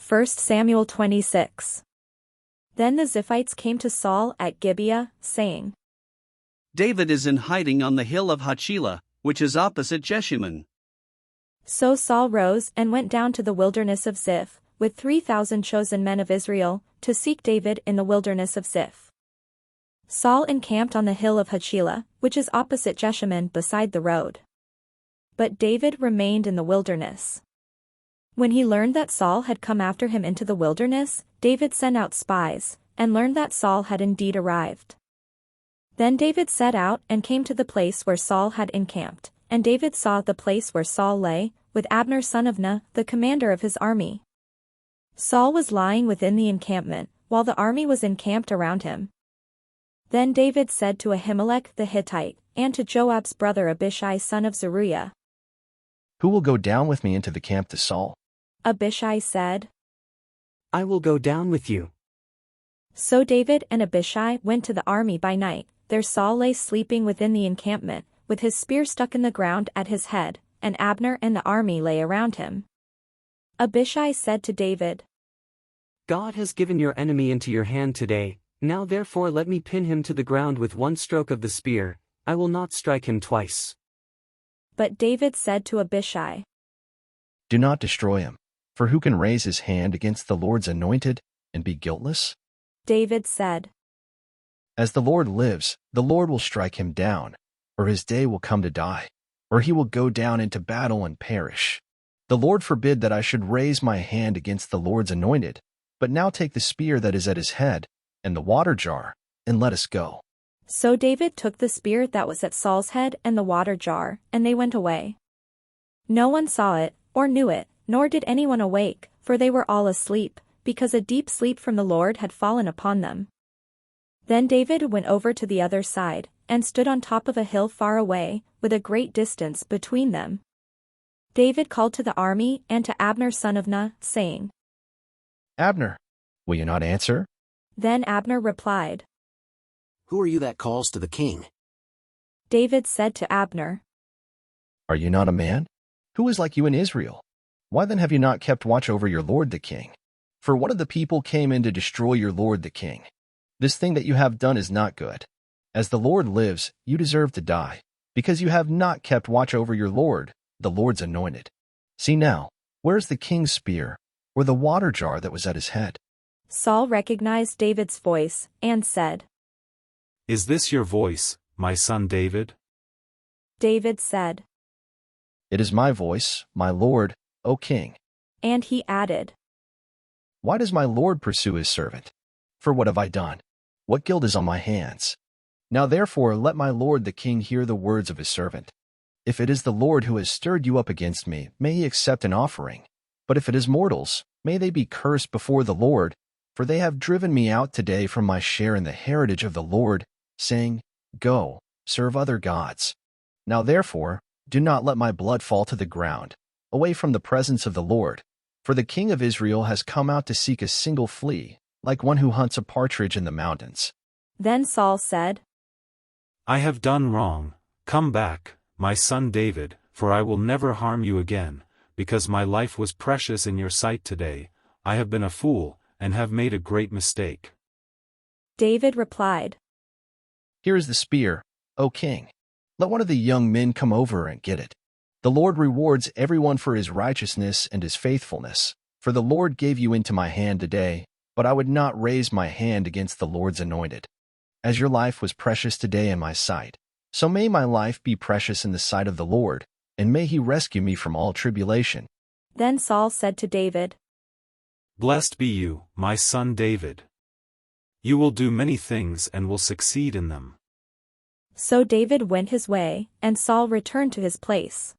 1 Samuel 26. Then the Ziphites came to Saul at Gibeah, saying, David is in hiding on the hill of Hachilah, which is opposite Jeshimon. So Saul rose and went down to the wilderness of Ziph, with 3,000 chosen men of Israel, to seek David in the wilderness of Ziph. Saul encamped on the hill of Hachilah, which is opposite Jeshimon beside the road. But David remained in the wilderness. When he learned that Saul had come after him into the wilderness, David sent out spies, and learned that Saul had indeed arrived. Then David set out and came to the place where Saul had encamped, and David saw the place where Saul lay, with Abner son of Ner, the commander of his army. Saul was lying within the encampment, while the army was encamped around him. Then David said to Ahimelech the Hittite, and to Joab's brother Abishai son of Zeruiah, "Who will go down with me into the camp to Saul?" Abishai said, "I will go down with you." So David and Abishai went to the army by night. There Saul lay sleeping within the encampment, with his spear stuck in the ground at his head, and Abner and the army lay around him. Abishai said to David, "God has given your enemy into your hand today, now therefore let me pin him to the ground with one stroke of the spear, I will not strike him twice." But David said to Abishai, "Do not destroy him, for who can raise his hand against the Lord's anointed and be guiltless?" David said, "As the Lord lives, the Lord will strike him down, or his day will come to die, or he will go down into battle and perish. The Lord forbid that I should raise my hand against the Lord's anointed, but now take the spear that is at his head, and the water jar, and let us go." So David took the spear that was at Saul's head and the water jar, and they went away. No one saw it, or knew it, nor did anyone awake, for they were all asleep, because a deep sleep from the Lord had fallen upon them. Then David went over to the other side, and stood on top of a hill far away, with a great distance between them. David called to the army and to Abner son of Ner, saying, "Abner, will you not answer?" Then Abner replied, "Who are you that calls to the king?" David said to Abner, "Are you not a man? Who is like you in Israel? Why then have you not kept watch over your lord the king? For one of the people came in to destroy your lord the king. This thing that you have done is not good. As the Lord lives, you deserve to die, because you have not kept watch over your lord, the Lord's anointed. See now, where is the king's spear, or the water jar that was at his head?" Saul recognized David's voice, and said, "Is this your voice, my son David?" David said, "It is my voice, my lord, O king." and he added, "Why does my lord pursue his servant? For what have I done? What guilt is on my hands? Now therefore let my lord the king hear the words of his servant. If it is the Lord who has stirred you up against me, may he accept an offering. But if it is mortals, may they be cursed before the Lord, for they have driven me out today from my share in the heritage of the Lord, saying, 'Go, serve other gods.' Now therefore, do not let my blood fall to the ground, away from the presence of the Lord, for the king of Israel has come out to seek a single flea, like one who hunts a partridge in the mountains." Then Saul said, "I have done wrong, come back, my son David, for I will never harm you again, because my life was precious in your sight today. I have been a fool, and have made a great mistake." David replied, "Here is the spear, O king. Let one of the young men come over and get it. The Lord rewards everyone for his righteousness and his faithfulness, for the Lord gave you into my hand today, but I would not raise my hand against the Lord's anointed. As your life was precious today in my sight, so may my life be precious in the sight of the Lord, and may he rescue me from all tribulation." Then Saul said to David, "Blessed be you, my son David. You will do many things and will succeed in them." So David went his way, and Saul returned to his place.